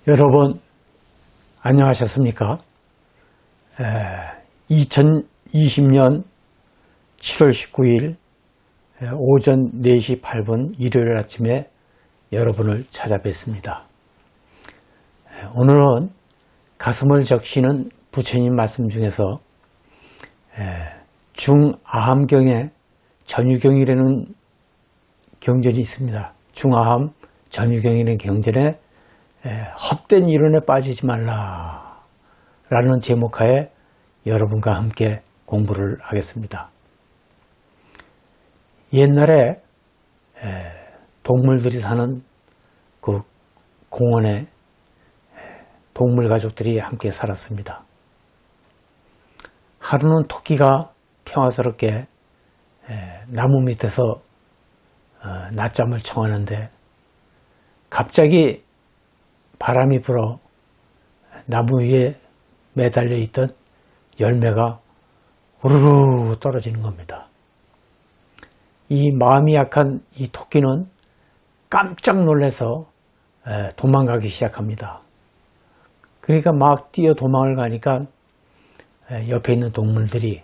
여러분 안녕하셨습니까? 2020년 7월 19일 오전 4시 8분 일요일 아침에 여러분을 찾아뵙습니다. 오늘은 가슴을 적시는 부처님 말씀 중에서 중아함경에 전유경이라는 경전이 있습니다. 중아함 전유경이라는 경전에 헛된 이론에 빠지지 말라 라는 제목하에 여러분과 함께 공부를 하겠습니다. 옛날에 동물들이 사는 그 공원에 동물 가족들이 함께 살았습니다. 하루는 토끼가 평화스럽게 나무 밑에서 낮잠을 청하는데 갑자기 바람이 불어 나무 위에 매달려 있던 열매가 우르르 떨어지는 겁니다. 이 마음이 약한 이 토끼는 깜짝 놀라서 도망가기 시작합니다. 그러니까 막 뛰어 도망을 가니까 옆에 있는 동물들이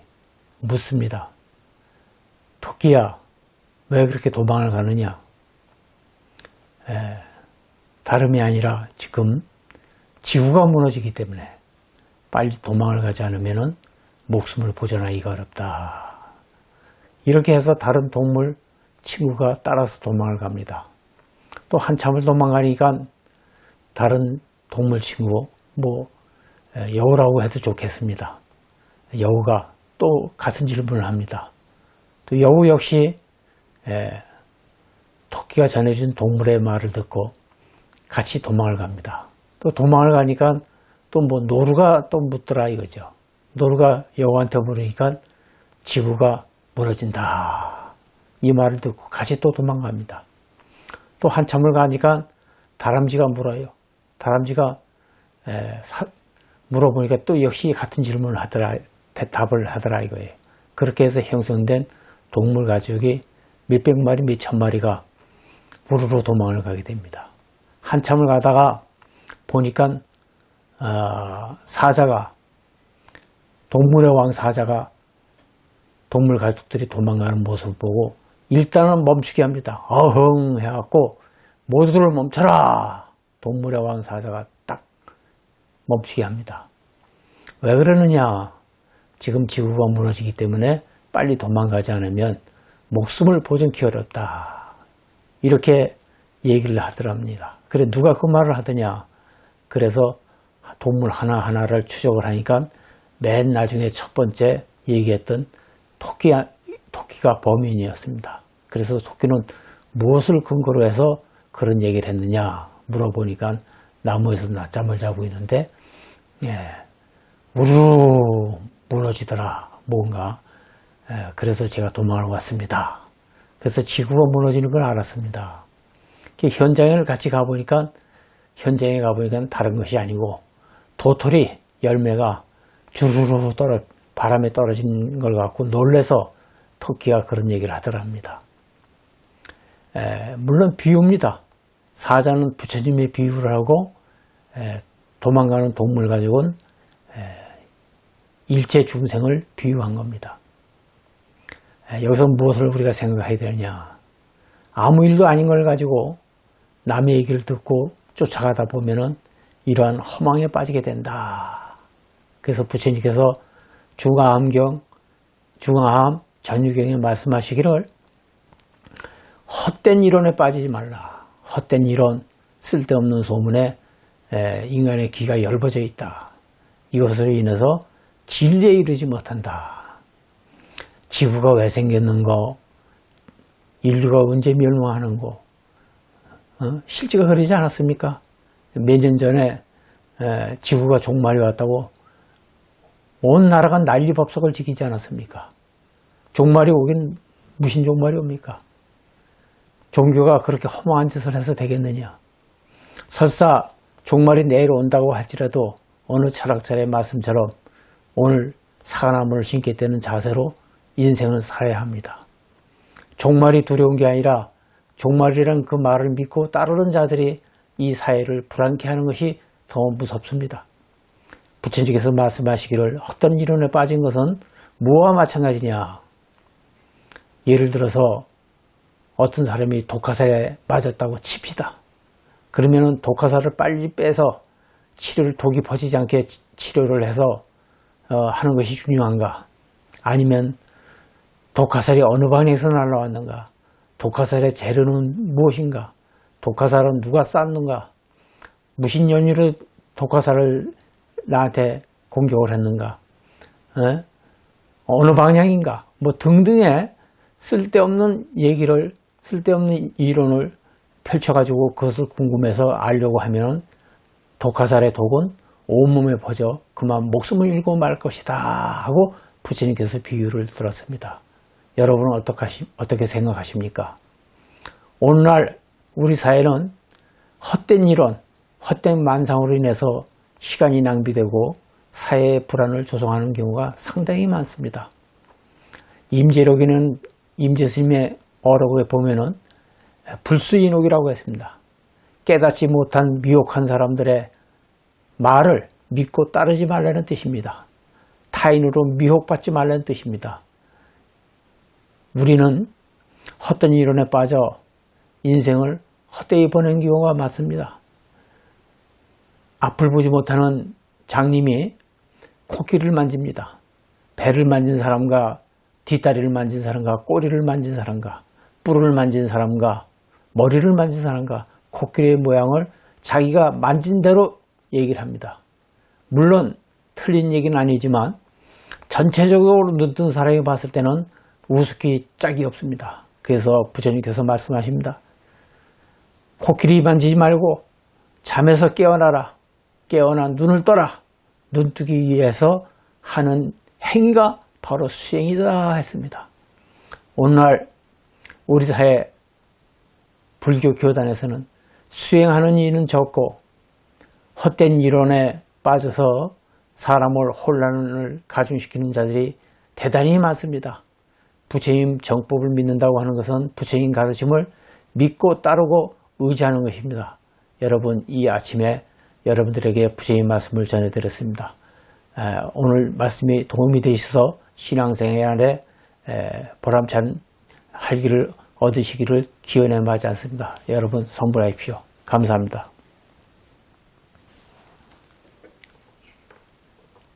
묻습니다. 토끼야, 왜 그렇게 도망을 가느냐? 다름이 아니라 지금 지구가 무너지기 때문에 빨리 도망을 가지 않으면 목숨을 보존하기가 어렵다. 이렇게 해서 다른 동물 친구가 따라서 도망을 갑니다. 또 한참을 도망가니까 다른 동물 친구, 여우라고 해도 좋겠습니다. 여우가 또 같은 질문을 합니다. 또 여우 역시 토끼가 전해준 동물의 말을 듣고 같이 도망을 갑니다. 또 도망을 가니까 또 노루가 또 묻더라 이거죠. 노루가 여우한테 물으니까 지구가 무너진다. 이 말을 듣고 같이 또 도망갑니다. 또 한참을 가니까 다람쥐가 물어요. 다람쥐가 물어보니까 또 역시 같은 질문을 하더라, 대답을 하더라 이거예요. 그렇게 해서 형성된 동물 가족이 몇백 마리, 몇천 마리가 우르르 도망을 가게 됩니다. 한참을 가다가 보니까 사자가, 동물의 왕 사자가 동물 가족들이 도망가는 모습을 보고 일단은 멈추게 합니다. 어흥 해갖고 모두들 멈춰라. 동물의 왕 사자가 딱 멈추게 합니다. 왜 그러느냐? 지금 지구가 무너지기 때문에 빨리 도망가지 않으면 목숨을 보존하기 어렵다. 이렇게 얘기를 하더랍니다. 그래 누가 그 말을 하더냐? 그래서 동물 하나하나를 추적을 하니까 맨 나중에 첫 번째 얘기했던 토끼가 범인이었습니다. 그래서 토끼는 무엇을 근거로 해서 그런 얘기를 했느냐 물어보니까 나무에서 낮잠을 자고 있는데 우르르 무너지더라 뭔가. 그래서 제가 도망을 왔습니다. 그래서 지구가 무너지는 걸 알았습니다. 현장을 같이 가보니까 다른 것이 아니고 도토리 열매가 주르르 바람에 떨어진 걸 갖고 놀래서 토끼가 그런 얘기를 하더랍니다. 물론 비유입니다. 사자는 부처님의 비유를 하고 도망가는 동물 가족은 일체 중생을 비유한 겁니다. 여기서 무엇을 우리가 생각해야 되느냐? 아무 일도 아닌 걸 가지고 남의 얘기를 듣고 쫓아가다 보면은 이러한 허망에 빠지게 된다. 그래서 부처님께서 중아함 전유경에 말씀하시기를 헛된 이론에 빠지지 말라. 헛된 이론, 쓸데없는 소문에 인간의 귀가 열버져 있다. 이것으로 인해서 진리에 이르지 못한다. 지구가 왜 생겼는고, 인류가 언제 멸망하는 거, 실제가 그러지 않았습니까? 몇 년 전에 지구가 종말이 왔다고 온 나라가 난리법석을 지키지 않았습니까? 종말이 오긴 무슨 종말이 옵니까? 종교가 그렇게 허망한 짓을 해서 되겠느냐? 설사 종말이 내일 온다고 할지라도 어느 철학자의 말씀처럼 오늘 사과나무를 심게 되는 자세로 인생을 살아야 합니다. 종말이 두려운 게 아니라 종말이란 그 말을 믿고 따르는 자들이 이 사회를 불안케 하는 것이 더 무섭습니다. 부처님께서 말씀하시기를 헛된 이론에 빠진 것은 뭐와 마찬가지냐. 예를 들어서 어떤 사람이 독화살에 맞았다고 칩시다. 그러면은 독화살을 빨리 빼서 치료를 독이 퍼지지 않게 치료를 해서 하는 것이 중요한가? 아니면 독화살이 어느 방향에서 날아왔는가? 독화살의 재료는 무엇인가? 독화살은 누가 쐈는가? 무슨 연유로 독화살을 나한테 공격을 했는가? 어느 방향인가? 뭐 등등의 쓸데없는 얘기를, 쓸데없는 이론을 펼쳐가지고 그것을 궁금해서 알려고 하면 독화살의 독은 온몸에 퍼져 그만 목숨을 잃고 말 것이다 하고 부처님께서 비유를 들었습니다. 여러분은 어떻게 생각하십니까? 오늘날 우리 사회는 헛된 이론, 헛된 만상으로 인해서 시간이 낭비되고 사회의 불안을 조성하는 경우가 상당히 많습니다. 임재록에는 임재스님의 어록에 보면은 불수인옥이라고 했습니다. 깨닫지 못한 미혹한 사람들의 말을 믿고 따르지 말라는 뜻입니다. 타인으로 미혹받지 말라는 뜻입니다. 우리는 헛된 이론에 빠져 인생을 헛되이 보낸 경우가 많습니다. 앞을 보지 못하는 장님이 코끼리를 만집니다. 배를 만진 사람과 뒷다리를 만진 사람과 꼬리를 만진 사람과 뿔을 만진 사람과 머리를 만진 사람과 코끼리의 모양을 자기가 만진 대로 얘기를 합니다. 물론 틀린 얘기는 아니지만 전체적으로 눈뜬 사람이 봤을 때는 우습기 짝이 없습니다. 그래서 부처님께서 말씀하십니다. 코끼리 만지지 말고 잠에서 깨어나라. 깨어나 눈을 떠라. 눈뜨기 위해서 하는 행위가 바로 수행이다 했습니다. 오늘날 우리 사회 불교 교단에서는 수행하는 이는 적고 헛된 이론에 빠져서 사람을 혼란을 가중시키는 자들이 대단히 많습니다. 부처님 정법을 믿는다고 하는 것은 부처님 가르침을 믿고 따르고 의지하는 것입니다. 여러분, 이 아침에 여러분들에게 부처님 말씀을 전해드렸습니다. 오늘 말씀이 도움이 되셔서 신앙생활에 보람찬 활기를 얻으시기를 기원해 마지 않습니다. 여러분 성불하십시오. 감사합니다.